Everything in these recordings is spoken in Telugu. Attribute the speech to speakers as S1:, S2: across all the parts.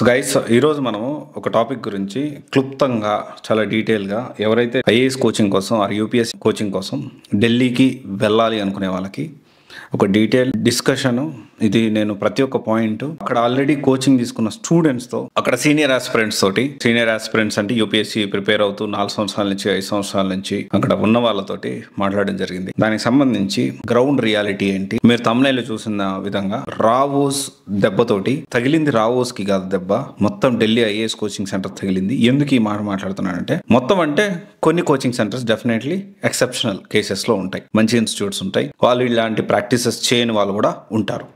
S1: సో గైస్ ఈరోజు మనము ఒక టాపిక్ గురించి క్లుప్తంగా చాలా డీటెయిల్గా ఎవరైతే ఐఏఎస్ కోచింగ్ కోసం ఆర్ యూపీఎస్సీ కోచింగ్ కోసం ఢిల్లీకి వెళ్ళాలి అనుకునే వాళ్ళకి ఒక డీటెయిల్ డిస్కషన్. ఇది నేను ప్రతి ఒక్క పాయింట్ అక్కడ ఆల్రెడీ కోచింగ్ తీసుకున్న స్టూడెంట్స్తో, అక్కడ సీనియర్ ఆస్పిరెంట్స్ తోటి, సీనియర్ ఆస్పిరెంట్స్ అంటే యూపీఎస్సీ ప్రిపేర్ అవుతూ 4 సంవత్సరాల నుంచి 5 సంవత్సరాల నుంచి అక్కడ ఉన్న వాళ్ళతోటి మాట్లాడడం జరిగింది. దానికి సంబంధించి గ్రౌండ్ రియాలిటీ ఏంటి, మీరు తమ్నైల్ చూసిన విధంగా రావోస్ దెబ్బతోటి తగిలింది, రావోస్ కి కాదు దెబ్బ, మొత్తం ఢిల్లీ ఐఏఎస్ కోచింగ్ సెంటర్ తగిలింది. ఎందుకు ఈ మాట మాట్లాడుతున్నానంటే, మొత్తం అంటే కొన్ని కోచింగ్ సెంటర్స్ డెఫినెట్లీ ఎక్సెప్షనల్ కేసెస్లో ఉంటాయి, మంచి ఇన్స్టిట్యూట్స్ ఉంటాయి, వాళ్ళు ఇలాంటి ప్రాక్టీసెస్ చేయని వాళ్ళు కూడా ఉంటారు.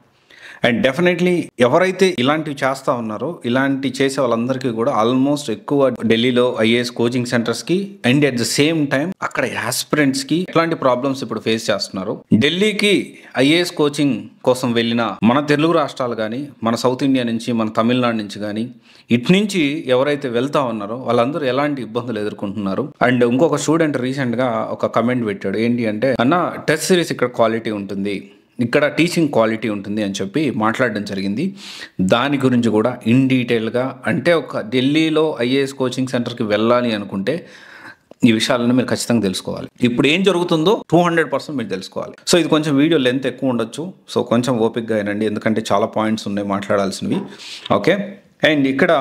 S1: అండ్ డెఫినెట్లీ ఎవరైతే ఇలాంటివి చేస్తూ ఉన్నారో, ఇలాంటి చేసే వాళ్ళందరికీ కూడా ఆల్మోస్ట్ ఎక్కువ ఢిల్లీలో ఐఏఎస్ కోచింగ్ సెంటర్స్కి and at the same time అక్కడ యాస్పిరెంట్స్కి ఎట్లాంటి ప్రాబ్లమ్స్ ఇప్పుడు ఫేస్ చేస్తున్నారు. ఢిల్లీకి ఐఏఎస్ కోచింగ్ కోసం వెళ్ళిన మన తెలుగు రాష్ట్రాలు కానీ, మన సౌత్ ఇండియా నుంచి, మన తమిళనాడు నుంచి కానీ, ఇటు నుంచి ఎవరైతే వెళ్తా ఉన్నారో వాళ్ళందరూ ఎలాంటి ఇబ్బందులు ఎదుర్కొంటున్నారు. అండ్ ఇంకొక స్టూడెంట్ రీసెంట్గా ఒక కమెంట్ పెట్టాడు, ఏంటి అంటే, అన్న టెస్ట్ సిరీస్ ఇక్కడ క్వాలిటీ ఉంటుంది, ఇక్కడ టీచింగ్ క్వాలిటీ ఉంటుంది అని చెప్పి మాట్లాడడం జరిగింది. దాని గురించి కూడా ఇన్ డీటెయిల్గా, అంటే ఒక ఢిల్లీలో ఐఏఎస్ కోచింగ్ సెంటర్కి వెళ్ళాలి అనుకుంటే ఈ విషయాలను మీరు ఖచ్చితంగా తెలుసుకోవాలి. ఇప్పుడు ఏం జరుగుతుందో 200% మీరు తెలుసుకోవాలి. సో ఇది కొంచెం వీడియో లెంత్ ఎక్కువ ఉండొచ్చు, సో కొంచెం ఓపిక్గా అయినండి, ఎందుకంటే చాలా పాయింట్స్ ఉన్నాయి మాట్లాడాల్సినవి. ఓకే, అండ్ ఇక్కడ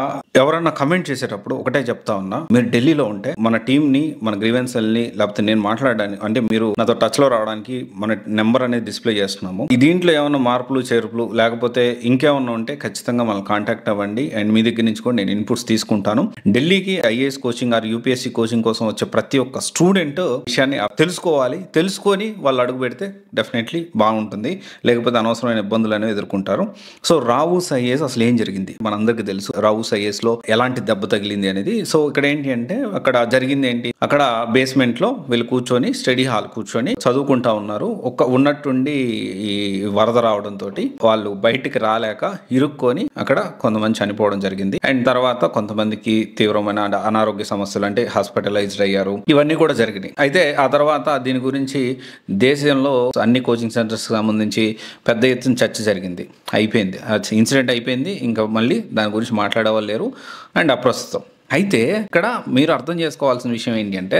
S1: ఎవరన్నా కమెంట్ చేసేటప్పుడు ఒకటే చెప్తా ఉన్నా, మీరు ఢిల్లీలో ఉంటే మన టీంని, మన గ్రీవెన్సల్ని, లేకపోతే నేను మాట్లాడడానికి, అంటే మీరు నాతో టచ్లో రావడానికి మన నెంబర్ అనేది డిస్ప్లే చేస్తున్నాము. దీంట్లో ఏమైనా మార్పులు చేర్పులు లేకపోతే ఇంకేమన్నా ఉంటే ఖచ్చితంగా మనం కాంటాక్ట్ అవ్వండి. అండ్ మీ దగ్గర నుంచి కూడా నేను ఇన్పుట్స్ తీసుకుంటాను. ఢిల్లీకి IAS coaching or UPSC coaching కోసం వచ్చే ప్రతి ఒక్క స్టూడెంట్ విషయాన్ని తెలుసుకోవాలి. తెలుసుకొని వాళ్ళు అడుగు పెడితే డెఫినెట్లీ బాగుంటుంది, లేకపోతే అనవసరమైన ఇబ్బందులు అనేవి ఎదుర్కొంటారు. సో రావూస్ ఐఏఎస్ అసలు ఏం జరిగింది మనందరికీ తెలుసు, రావూస్ ఐఏఎస్ లో ఎలాంటి దెబ్బ తగిలింది అనేది. సో ఇక్కడ ఏంటి అంటే, అక్కడ జరిగింది ఏంటి, అక్కడ బేస్మెంట్ లో వీళ్ళు కూర్చొని, స్టడీ హాల్ కూర్చొని చదువుకుంటా ఉన్నారు. ఉన్నట్టుండి ఈ వరద రావడంతో వాళ్ళు బయటికి రాలేక ఇరుక్కొని అక్కడ కొంతమంది చనిపోవడం జరిగింది. అండ్ తర్వాత కొంతమందికి తీవ్రమైన అనారోగ్య సమస్యలు, అంటే హాస్పిటలైజ్డ్ అయ్యారు. ఇవన్నీ కూడా జరిగినాయి. అయితే ఆ తర్వాత దీని గురించి దేశంలో అన్ని కోచింగ్ సెంటర్స్ సంబంధించి పెద్ద ఎత్తున చర్చ జరిగింది. అయిపోయింది, ఇన్సిడెంట్ అయిపోయింది, ఇంకా మళ్ళీ దాని గురించి మాట్లాడేవాళ్ళు లేరు అండ్ అప్రస్తుతం. అయితే ఇక్కడ మీరు అర్థం చేసుకోవాల్సిన విషయం ఏంటి అంటే,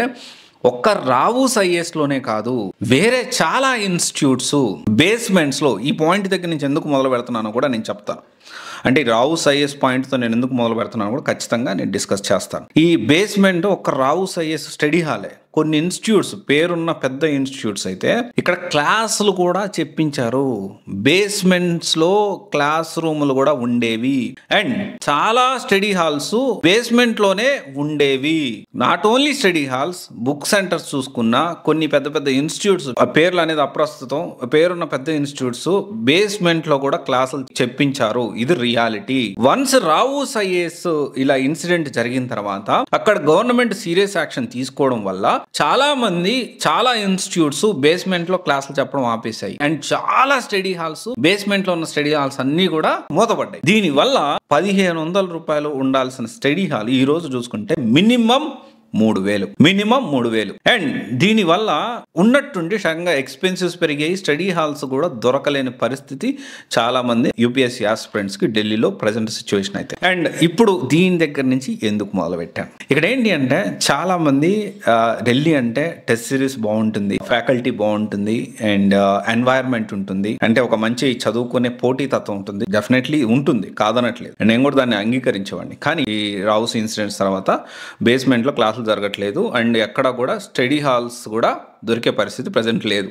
S1: ఒక్క రావూస్ ఐఏఎస్లోనే కాదు, వేరే చాలా ఇన్స్టిట్యూట్స్ బేస్మెంట్స్లో, ఈ పాయింట్ దగ్గర నుంచి ఎందుకు మొదలు పెడుతున్నానో కూడా నేను చెప్తాను. అంటే రావూస్ ఐఏఎస్ పాయింట్తో నేను ఎందుకు మొదలు పెడుతున్నాను కూడా ఖచ్చితంగా నేను డిస్కస్ చేస్తాను. ఈ బేస్మెంట్ ఒక్క రావూస్ ఐఏఎస్ స్టడీ హాలే. కొన్ని ఇన్స్టిట్యూట్స్, పేరున్న పెద్ద ఇన్స్టిట్యూట్స్ అయితే ఇక్కడ క్లాసులు కూడా చెప్పించారు. బేస్మెంట్స్లో క్లాస్ రూములు కూడా ఉండేవి. అండ్ చాలా స్టడీ హాల్స్ బేస్మెంట్లోనే ఉండేవి. Not only study halls, book centres చూసుకున్నా కొన్ని పెద్ద పెద్ద ఇన్స్టిట్యూట్స్, ఆ పేర్లు అనేది అప్రస్తుతం, పేరున్న పెద్ద ఇన్స్టిట్యూట్స్ బేస్మెంట్లో కూడా క్లాసులు చెప్పించారు. ఇది రియాలిటీ. వన్స్ రావూస్ ఐఏఎస్ ఇలా ఇన్సిడెంట్ జరిగిన తర్వాత అక్కడ గవర్నమెంట్ సీరియస్ యాక్షన్ తీసుకోవడం వల్ల చాలా మంది, చాలా ఇన్స్టిట్యూట్స్ బేస్మెంట్ లో క్లాసులు చెప్పడం ఆపేశాయి. అండ్ చాలా స్టడీ హాల్స్, బేస్మెంట్ లో ఉన్న స్టడీ హాల్స్ అన్ని కూడా మూతపడ్డాయి. దీని వల్ల 1500 రూపాయలు ఉండాల్సిన స్టడీ హాల్ ఈ రోజు చూసుకుంటే మినిమం 3000. అండ్ దీనివల్ల ఉన్నట్టుండి సడన్గా ఎక్స్పెన్సెస్ పెరిగాయి, స్టడీ హాల్స్ కూడా దొరకలేని పరిస్థితి చాలా మంది యూపీఎస్సీ ఆస్పిరెంట్స్ కి ఢిల్లీలో ప్రజెంట్ సిచ్యువేషన్ అయితే. అండ్ ఇప్పుడు దీని దగ్గర నుంచి ఎందుకు మొదలు పెట్టాను, ఇక్కడ ఏంటి అంటే, చాలా మంది ఢిల్లీ అంటే టెస్ట్ సిరీస్ బాగుంటుంది, ఫ్యాకల్టీ బాగుంటుంది, అండ్ ఎన్వైరన్మెంట్ ఉంటుంది, అంటే ఒక మంచి చదువుకునే పోటీ తత్వం ఉంటుంది. డెఫినెట్లీ ఉంటుంది, కాదనట్లేదు, నేను కూడా దాన్ని అంగీకరించేవాడిని. కానీ ఈ రావూస్ ఇన్సిడెంట్స్ తర్వాత బేస్మెంట్ లో క్లాసులు జరగట్లేదు అండ్ ఎక్కడ కూడా స్టడీ హాల్స్ కూడా దొరికే పరిస్థితి ప్రజెంట్ లేదు.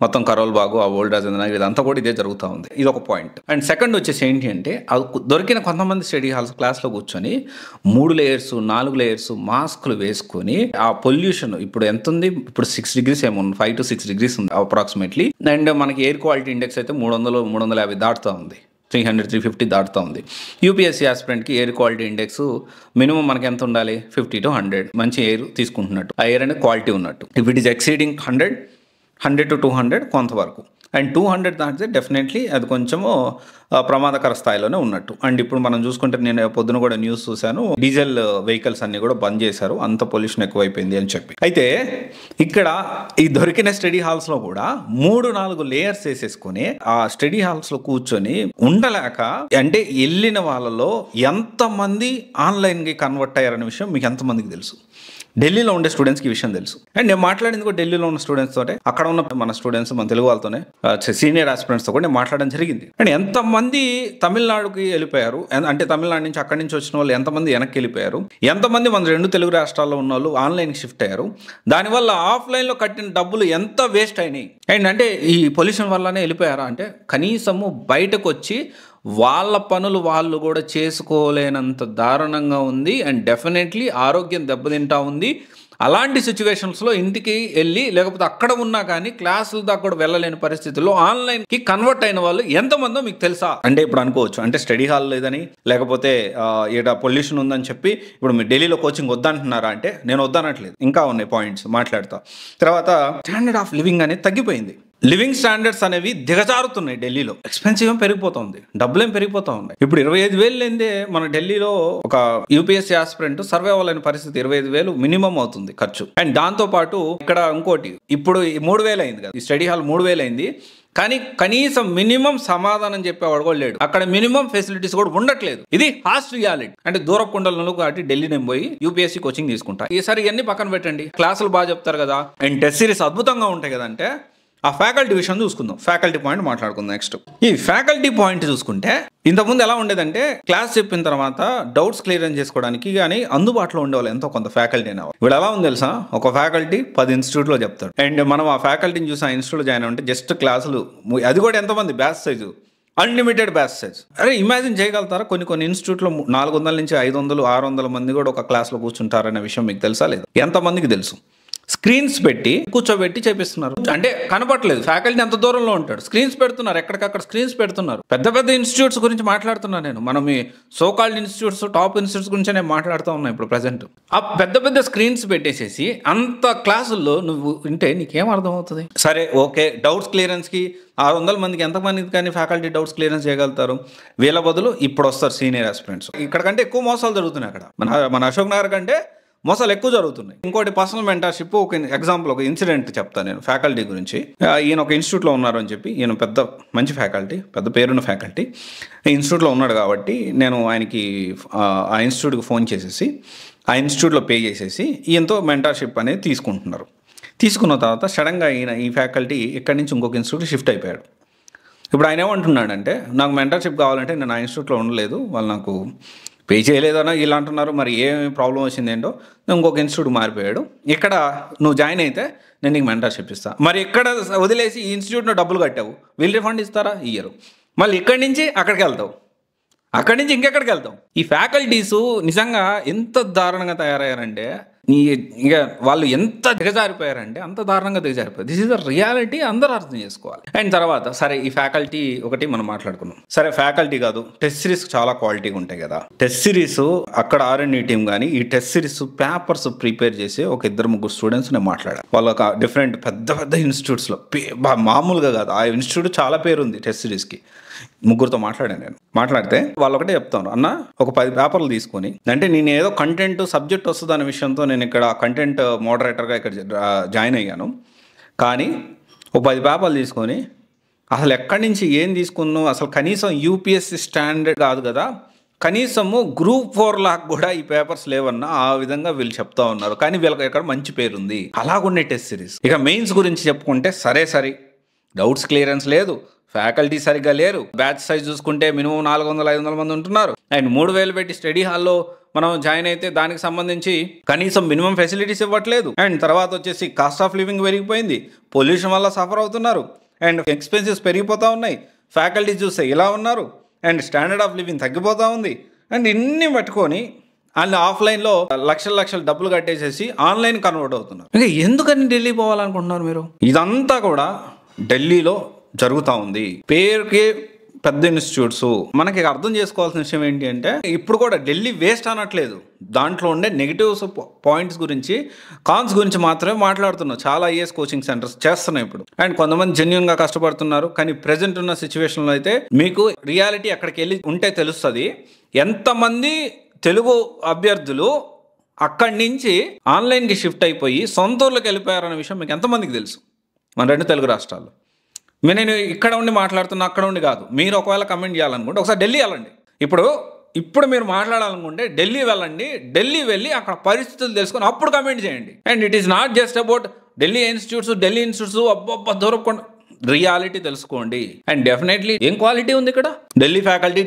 S1: మొత్తం కరోల్ బాగు, ఆ ఓల్డ్ రాజేంద్ర నగర్, ఇదంతా కూడా ఇదే జరుగుతూ ఉంది. ఇది ఒక పాయింట్. అండ్ సెకండ్ వచ్చేసి ఏంటి అంటే, దొరికిన కొంతమంది స్టడీ హాల్స్ క్లాస్లో కూర్చొని 3 లేయర్స్ 4 లేయర్స్ మాస్కులు వేసుకొని, ఆ పొల్యూషన్ ఇప్పుడు ఎంత ఉంది, ఇప్పుడు 6 degrees ఏమో, 5 to 6 degrees ఉంది అప్రాక్సిమేట్లీ. అండ్ మనకి ఎయిర్ క్వాలిటీ ఇండెక్స్ అయితే 300 350 దాటుతూ ఉంది, 300 350 దాటుతూ ఉంది. యూపీఎస్సీ ఆస్పిరెంట్కి ఎయిర్ క్వాలిటీ ఇండెక్స్ మినిమం మనకి ఎంత ఉండాలి, 50 to 100. మంచి ఎయిర్ తీసుకుంటున్నట్టు, ఆ ఎయిర్ అనేది క్వాలిటీ ఉన్నట్టు. If it is exceeding 100 to 200 కొంతవరకు. అండ్ 200 దాటితే డెఫినెట్లీ అది కొంచెము ప్రమాదకర స్థాయిలోనే ఉన్నట్టు. అండ్ ఇప్పుడు మనం చూసుకుంటే నేను పొద్దున కూడా న్యూస్ చూశాను, డీజిల్ వెహికల్స్ అన్ని కూడా బంద్ చేశారు, అంత పొల్యూషన్ ఎక్కువైపోయింది అని చెప్పి. అయితే ఇక్కడ ఈ దొరికిన స్టడీ హాల్స్లో కూడా 3-4 లేయర్స్ వేసేసుకొని ఆ స్టడీ హాల్స్లో కూర్చొని ఉండలేక, అంటే వెళ్ళిన వాళ్ళలో ఎంతమంది ఆన్లైన్కి కన్వర్ట్ అయ్యారనే విషయం మీకు ఎంతమందికి తెలుసు? ఢిల్లీలో ఉండే స్టూడెంట్స్కి ఈ విషయం తెలుసు. అండ్ నేను మాట్లాడింది కూడా ఢిల్లీలో ఉన్న స్టూడెంట్స్ తోటే, అక్కడ ఉన్న మన స్టూడెంట్స్, మన తెలుగు వాళ్ళతోనే, సీనియర్ ఆస్పిరెంట్స్తో కూడా నేను మాట్లాడడం జరిగింది. అండ్ ఎంతమంది తమిళనాడుకి వెళ్ళిపోయారు, అంటే తమిళనాడు నుంచి అక్కడి నుంచి వచ్చిన వాళ్ళు ఎంతమంది వెనక్కి వెళ్ళిపోయారు, ఎంతమంది మన 2 తెలుగు రాష్ట్రాల్లో ఉన్న వాళ్ళు ఆన్లైన్కి షిఫ్ట్ అయ్యారు, దానివల్ల ఆఫ్లైన్లో కట్టిన డబ్బులు ఎంత వేస్ట్ అయినాయి. అండ్ అంటే ఈ పొల్యూషన్ వల్లనే వెళ్ళిపోయారా అంటే, కనీసము బయటకు వచ్చి వాళ్ళ పనులు వాళ్ళు కూడా చేసుకోలేనంత దారుణంగా ఉంది. అండ్ డెఫినెట్లీ ఆరోగ్యం దెబ్బతింటా ఉంది. అలాంటి సిచ్యువేషన్స్లో ఇంటికి వెళ్ళి, లేకపోతే అక్కడ ఉన్నా కానీ క్లాసుల దాకా కూడా వెళ్ళలేని పరిస్థితుల్లో ఆన్లైన్కి కన్వర్ట్ అయిన వాళ్ళు ఎంతమందో మీకు తెలుసా? అంటే ఇప్పుడు అనుకోవచ్చు, అంటే స్టడీ హాల్ లేదని, లేకపోతే ఇక్కడ పొల్యూషన్ ఉందని చెప్పి ఇప్పుడు మీరు ఢిల్లీలో కోచింగ్ వద్దంటున్నారా అంటే నేను వద్దనట్లేదు, ఇంకా ఉన్నాయి పాయింట్స్ మాట్లాడతా. తర్వాత స్టాండర్డ్ ఆఫ్ లివింగ్ అనేది తగ్గిపోయింది. లివింగ్ స్టాండర్డ్స్ అనేవి దిగజారుతున్నాయి. ఢిల్లీలో ఎక్స్పెన్సివ్ ఏం పెరిగిపోతుంది, డబ్బులేం పెరిగిపోతా ఉన్నాయి. ఇప్పుడు 25,000 లేదే మన ఢిల్లీలో ఒక యూపీఎస్సీ ఆస్పిరెంట్ సర్వే అవ్వాలని పరిస్థితి 25,000 మినిమం అవుతుంది ఖర్చు. అండ్ దాంతో పాటు ఇక్కడ ఇంకోటి, ఇప్పుడు 3,000 అయింది కదా, ఈ స్టడీ హాల్ 3,000 అయింది, కానీ కనీసం మినిమం సమాధానం చెప్పేవాడు కూడా లేడు. అక్కడ మినిమం ఫెసిలిటీస్ కూడా ఉండట్లేదు. ఇది హాస్ట్ రియాలిటీ. అంటే దూరకుండలను కాబట్టి ఢిల్లీ నేను పోయి యూపీఎస్సీ కోచింగ్ తీసుకుంటా. ఈసారి ఇవన్నీ పక్కన పెట్టండి, క్లాసులు బాగా చెప్తారు కదా, అండ్ టెస్ట్ సిరీస్ అద్భుతంగా ఉంటాయి కదా, అంటే ఆ ఫ్యాకల్టీ విషయం చూసుకుందాం. ఫ్యాకల్టీ పాయింట్ మాట్లాడుకుందాం నెక్స్ట్. ఈ ఫ్యాకల్టీ పాయింట్ చూసుకుంటే ఇంతకుముందు ఎలా ఉండేదంటే, క్లాస్ చెప్పిన తర్వాత డౌట్స్ క్లియర్ చేసుకోవడానికి కానీ అందుబాటులో ఉండేవాళ్ళు ఎంతో కొంత ఫ్యాకల్టీ అనేవాళ్ళు. ఇప్పుడు ఎలా ఉంది తెలుసా, ఒక ఫ్యాకల్టీ 10 ఇన్స్టిట్యూట్లో చెప్తాడు. అండ్ మనం ఆ ఫ్యాకల్టీని చూసి ఆ ఇన్స్టిట్యూట్లో జాయిన్ అంటే జస్ట్ క్లాసులు, అది కూడా ఎంతమంది, batch size unlimited batch size. అరే ఇమాజిన్ చేయగలుగుతారా, కొన్ని ఇన్స్టిట్యూట్లో 400 నుంచి 500, 600 మంది కూడా ఒక క్లాస్లో కూర్చుంటారనే విషయం మీకు తెలుసా లేదు? ఎంతమందికి తెలుసు? స్క్రీన్స్ పెట్టి కూర్చోబెట్టి చేపిస్తున్నారు. అంటే కనపట్లేదు ఫ్యాకల్టీ ఎంత దూరంలో ఉంటాడు, స్క్రీన్స్ పెడుతున్నారు, ఎక్కడికక్కడ స్క్రీన్స్ పెడుతున్నారు. పెద్ద పెద్ద ఇన్స్టిట్యూట్స్ గురించి మాట్లాడుతున్నాను నేను. మనం ఈ సోకాల్డ్ ఇన్స్టిట్యూట్స్, టాప్ ఇన్స్టిట్యూట్స్ గురించి నేను మాట్లాడుతూ ఉన్నాను ఇప్పుడు ప్రజెంట్. ఆ పెద్ద పెద్ద స్క్రీన్స్ పెట్టేసేసి అంత క్లాసుల్లో నువ్వు వింటే నీకేం అర్థం అవుతుంది? సరే ఓకే, డౌట్స్ క్లియరెన్స్కి 600 మందికి ఎంతమందికి కానీ ఫ్యాకల్టీ డౌట్స్ క్లియరెన్స్ చేయగలుగుతారు? వీళ్ళ బదులు ఇప్పుడు వస్తారు సీనియర్ ఆస్పిరెంట్స్. ఇక్కడ కంటే ఎక్కువ మోసాలు జరుగుతున్నాయి అక్కడ. మన అశోక్ నగర్ కంటే మోసాలు ఎక్కువ జరుగుతున్నాయి. ఇంకోటి పర్సనల్ మెంటర్షిప్. ఒక ఎగ్జాంపుల్, ఒక ఇన్సిడెంట్ చెప్తాను నేను ఫ్యాకల్టీ గురించి. ఈయన ఒక ఇన్స్టిట్యూట్లో ఉన్నారు అని చెప్పి, ఈయన పెద్ద మంచి ఫ్యాకల్టీ, పెద్ద పేరున్న ఫ్యాకల్టీ, ఇన్స్టిట్యూట్లో ఉన్నాడు కాబట్టి నేను ఆయనకి ఆ ఇన్స్టిట్యూట్కి ఫోన్ చేసేసి ఆ ఇన్స్టిట్యూట్లో పే చేసేసి ఈయనతో మెంటర్షిప్ అనేది తీసుకుంటున్నారు. తీసుకున్న తర్వాత సడన్గా ఈ ఫ్యాకల్టీ ఇక్కడి నుంచి ఇంకొక ఇన్స్టిట్యూట్ షిఫ్ట్ అయిపోయాడు. ఇప్పుడు ఆయన ఏమంటున్నాడంటే, నాకు మెంటర్షిప్ కావాలంటే నేను ఆ ఇన్స్టిట్యూట్లో ఉండలేదు, వాళ్ళు నాకు పే చేయలేదనో ఇలా అంటున్నారు, మరి ఏమి ప్రాబ్లం వచ్చిందేంటో, ఇంకొక ఇన్స్టిట్యూట్ మారిపోయాడు, ఇక్కడ నువ్వు జాయిన్ అయితే నేను నీకు మెంటర్షిప్ ఇస్తాను. మరి ఇక్కడ వదిలేసి ఈ ఇన్స్టిట్యూట్లో డబ్బులు కట్టావు, వీళ్ళు రిఫండ్ ఇస్తారా? ఇయ్యరు. మళ్ళీ ఇక్కడి నుంచి అక్కడికి వెళ్తావు, అక్కడి నుంచి ఇంకెక్కడికి వెళ్తాం. ఈ ఫ్యాకల్టీసు నిజంగా ఎంత దారుణంగా తయారయ్యారంటే, ఇక వాళ్ళు ఎంత దిగజారిపోయారంటే అంత దారుణంగా దిగజారిపోయారు. దిస్ ఇస్ ద రియాలిటీ, అందరూ అర్థం చేసుకోవాలి. అండ్ తర్వాత సరే ఈ ఫ్యాకల్టీ ఒకటి మనం మాట్లాడుకున్నాం. సరే ఫ్యాకల్టీ కాదు, టెస్ట్ సిరీస్ చాలా క్వాలిటీగా ఉంటాయి కదా. టెస్ట్ సిరీస్ అక్కడ R&D టీం కానీ ఈ టెస్ట్ సిరీస్ పేపర్స్ ప్రిపేర్ చేసి ఒక 2-3 స్టూడెంట్స్ నేను మాట్లాడాను. వాళ్ళ డిఫరెంట్ పెద్ద పెద్ద ఇన్స్టిట్యూట్స్లో, మామూలుగా కాదు, ఆ ఇన్స్టిట్యూట్ చాలా పేరు ఉంది టెస్ట్ సిరీస్కి. 3తో మాట్లాడాను నేను. మాట్లాడితే వాళ్ళు ఒకటే చెప్తాను, అన్న ఒక 10 పేపర్లు తీసుకొని, అంటే నేను ఏదో కంటెంట్ సబ్జెక్ట్ వస్తుంది అనే విషయంతో నేను ఇక్కడ కంటెంట్ మోడరేటర్గా ఇక్కడ జాయిన్ అయ్యాను, కానీ ఒక 10 పేపర్లు తీసుకొని అసలు ఎక్కడి నుంచి ఏం తీసుకున్నావు, అసలు కనీసం యూపీఎస్సీ స్టాండర్డ్ కాదు కదా, కనీసము గ్రూప్ 4 లాగా కూడా ఈ పేపర్స్ లేవన్నా ఆ విధంగా వీళ్ళు చెప్తా ఉన్నారు. కానీ వీళ్ళకి ఇక్కడ మంచి పేరు ఉంది. అలాగుండే టెస్ట్ సిరీస్. ఇక మెయిన్స్ గురించి చెప్పుకుంటే సరే డౌట్స్ క్లియరెన్స్ లేదు, ఫ్యాకల్టీ సరిగ్గా లేరు, బ్యాచ్ సైజ్ చూసుకుంటే మినిమం 400-500 మంది ఉంటున్నారు, అండ్ 3,000 పెట్టి స్టడీ హాల్లో మనం జాయిన్ అయితే దానికి సంబంధించి కనీసం మినిమం ఫెసిలిటీస్ ఇవ్వట్లేదు. అండ్ తర్వాత వచ్చేసి కాస్ట్ ఆఫ్ లివింగ్ పెరిగిపోయింది, పొల్యూషన్ వల్ల సఫర్ అవుతున్నారు, అండ్ ఎక్స్పెన్సెస్ పెరిగిపోతూ ఉన్నాయి, ఫ్యాకల్టీ చూస్తే ఇలా ఉన్నారు, అండ్ స్టాండర్డ్ ఆఫ్ లివింగ్ తగ్గిపోతూ ఉంది. అండ్ ఇన్ని పట్టుకొని వాళ్ళు ఆఫ్లైన్లో లక్షలు డబ్బులు కట్టేసేసి ఆన్లైన్ కన్వర్ట్ అవుతున్నారు. ఇంకా ఎందుకని ఢిల్లీ పోవాలనుకుంటున్నారు మీరు? ఇదంతా కూడా ఢిల్లీలో జరుగుతూ ఉంది. పేరుకి పెద్ద ఇన్స్టిట్యూట్స్. మనకి అర్థం చేసుకోవాల్సిన విషయం ఏంటి అంటే, ఇప్పుడు కూడా ఢిల్లీ వేస్ట్ అనట్లేదు, దాంట్లో ఉండే నెగిటివ్స్ పాయింట్స్ గురించి, కాన్స్ గురించి మాత్రమే మాట్లాడుతున్నాం. చాలా ఐఏఎస్ కోచింగ్ సెంటర్స్ చేస్తున్నాయి ఇప్పుడు, అండ్ కొంతమంది జెన్యున్ గా కష్టపడుతున్నారు. కానీ ప్రెసెంట్ ఉన్న సిచ్యువేషన్లో అయితే మీకు రియాలిటీ అక్కడికి వెళ్ళి ఉంటే తెలుస్తుంది ఎంతమంది తెలుగు అభ్యర్థులు అక్కడి నుంచి ఆన్లైన్కి షిఫ్ట్ అయిపోయి సొంత ఊర్లోకి వెళ్ళిపోయారన్న విషయం మీకు ఎంతమందికి తెలుసు మన 2 తెలుగు రాష్ట్రాల్లో. నేను ఇక్కడ ఉండి మాట్లాడుతున్నా, అక్కడ ఉండి కాదు. మీరు ఒకవేళ కమెంట్ చేయాలనుకుంటే ఒకసారి ఢిల్లీ వెళ్ళండి. ఇప్పుడు మీరు మాట్లాడాలనుకుంటే ఢిల్లీ వెళ్ళండి. ఢిల్లీ వెళ్ళి అక్కడ పరిస్థితులు తెలుసుకొని అప్పుడు కమెంట్ చేయండి. And it is not just about Delhi institutes అబ్బబ్బా దూరకుండా, రియాలిటీ తెలుసుకోండి. అండ్ డెఫినెట్లీ ఏం క్వాలిటీ ఉంది ఇక్కడ. ఢిల్లీ ఫ్యాకల్టీ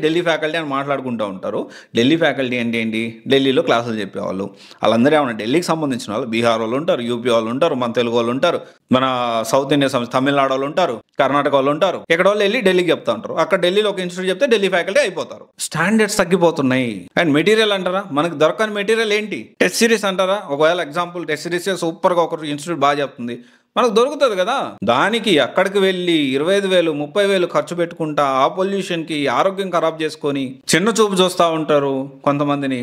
S1: అని మాట్లాడుకుంటూ ఉంటారు. ఢిల్లీ ఫ్యాకల్టీ అంటే ఏంటి? ఢిల్లీలో క్లాసులు చెప్పేవాళ్ళు. వాళ్ళందరూ ఏమన్నా ఢిల్లీకి సంబంధించిన వాళ్ళు? బీహార్ వాళ్ళు ఉంటారు, యూపీ వాళ్ళు ఉంటారు, మన తెలుగు వాళ్ళు ఉంటారు, మన సౌత్ ఇండియా తమిళనాడు వాళ్ళు ఉంటారు, కర్ణాటక వాళ్ళు ఉంటారు. ఇక్కడ వాళ్ళు వెళ్ళి ఢిల్లీకి చెప్తా ఉంటారు. అక్కడ ఢిల్లీలో ఒక ఇన్స్టిట్యూట్ చెప్తే ఢిల్లీ ఫ్యాకల్టీ అయిపోతారు. స్టాండర్డ్స్ తగ్గిపోతున్నాయి. అండ్ మెటీరియల్ అంటారా, మనకు దొరకని మెటీరియల్ ఏంటి? టెస్ట్ సిరీస్ అంటారా? ఒకవేళ ఎగ్జాంపుల్ టెస్ట్ సిరీస్ సూపర్గా ఒక ఇన్స్టిట్యూట్ బాగా చెప్తుంది, మనకు దొరుకుతుంది కదా. దానికి అక్కడికి వెళ్ళి 25,000 30,000 ఖర్చు పెట్టుకుంటా ఆ పొల్యూషన్కి ఆరోగ్యం ఖరాబ్ చేసుకొని చిన్న చూపు చూస్తూ ఉంటారు కొంతమందిని.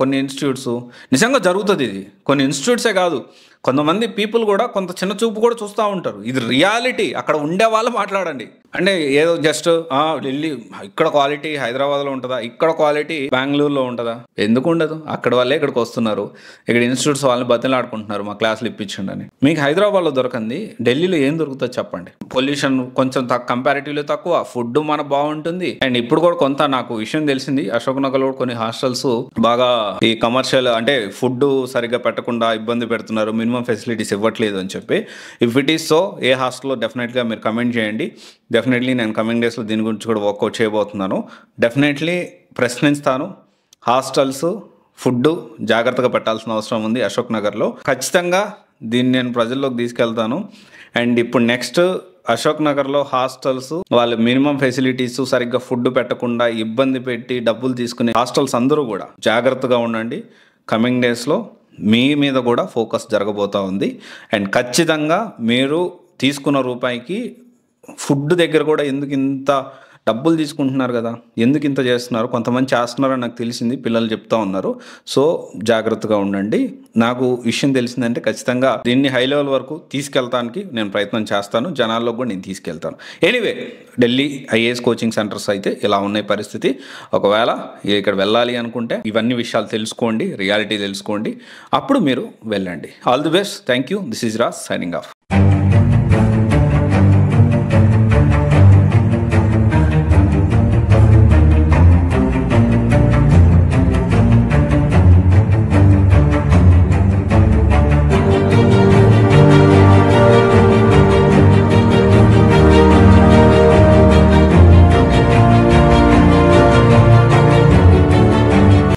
S1: కొన్ని ఇన్స్టిట్యూట్స్ నిజంగా జరుగుతుంది ఇది. కొన్ని ఇన్స్టిట్యూట్సే కాదు, కొంతమంది పీపుల్ కూడా కొంత చిన్న చూపు కూడా చూస్తూ ఉంటారు. ఇది రియాలిటీ. అక్కడ ఉండే వాళ్ళు మాట్లాడండి. అంటే ఏదో జస్ట్ ఢిల్లీ ఇక్కడ క్వాలిటీ హైదరాబాద్లో ఉంటుందా, ఇక్కడ క్వాలిటీ బెంగళూరులో ఉంటుందా? ఎందుకు ఉండదు? అక్కడ వాళ్ళే ఇక్కడికి వస్తున్నారు, ఇక్కడ ఇన్స్టిట్యూట్స్ వాళ్ళని బతిలాడుకుంటున్నారు మా క్లాసులు ఇప్పించండి అని. మీకు హైదరాబాద్లో దొరకంది ఢిల్లీలో ఏం దొరుకుతుంది చెప్పండి? పొల్యూషన్ కొంచెం కంపారిటివ్లీ తక్కువ, ఫుడ్ మన బాగుంటుంది. అండ్ ఇప్పుడు కూడా కొంత నాకు విషయం తెలిసింది, అశోక్ నగర్లో కొన్ని హాస్టల్స్ బాగా ఈ కమర్షియల్ అంటే ఫుడ్ సరిగ్గా పెట్టకుండా ఇబ్బంది పెడుతున్నారు, మినిమం ఫెసిలిటీస్ ఇవ్వట్లేదు అని చెప్పి. ఇఫ్ ఇట్ ఈస్ సో, ఏ హాస్టల్లో డెఫినెట్గా మీరు కమెంట్ చేయండి. డెఫినెట్లీ నేను కమింగ్ డేస్లో దీని గురించి కూడా వర్కౌట్ చేయబోతున్నాను. డెఫినెట్లీ ప్రశ్నిస్తాను. హాస్టల్స్ ఫుడ్ జాగ్రత్తగా పెట్టాల్సిన అవసరం ఉంది అశోక్ నగర్లో. ఖచ్చితంగా దీన్ని నేను ప్రజల్లోకి తీసుకెళ్తాను. అండ్ ఇప్పుడు నెక్స్ట్ అశోక్ నగర్లో హాస్టల్స్ వాళ్ళ మినిమం ఫెసిలిటీస్ సరిగ్గా ఫుడ్ పెట్టకుండా ఇబ్బంది పెట్టి డబ్బులు తీసుకునే హాస్టల్స్ అందరూ కూడా జాగ్రత్తగా ఉండండి. కమింగ్ డేస్లో మీ మీద కూడా ఫోకస్ జరగబోతూ ఉంది. అండ్ ఖచ్చితంగా మీరు తీసుకున్న రూపాయికి ఫుడ్ దగ్గర కూడా ఎందుకు ఇంత డబ్బులు తీసుకుంటున్నారు కదా, ఎందుకు ఇంత చేస్తున్నారు? కొంతమంది చేస్తున్నారని నాకు తెలిసింది, పిల్లలు చెప్తా ఉన్నారు. సో జాగ్రత్తగా ఉండండి. నాకు విషయం తెలిసిందంటే ఖచ్చితంగా దీన్ని హై లెవెల్ వరకు తీసుకెళ్తానికి నేను ప్రయత్నం చేస్తాను. జనాల్లో కూడా నేను తీసుకెళ్తాను. Anyway, Delhi IAS coaching centres అయితే ఇలా ఉన్నాయి పరిస్థితి. ఒకవేళ ఇక్కడ వెళ్ళాలి అనుకుంటే ఇవన్నీ విషయాలు తెలుసుకోండి, రియాలిటీ తెలుసుకోండి, అప్పుడు మీరు వెళ్ళండి. All the best. Thank you. This is Raj signing off.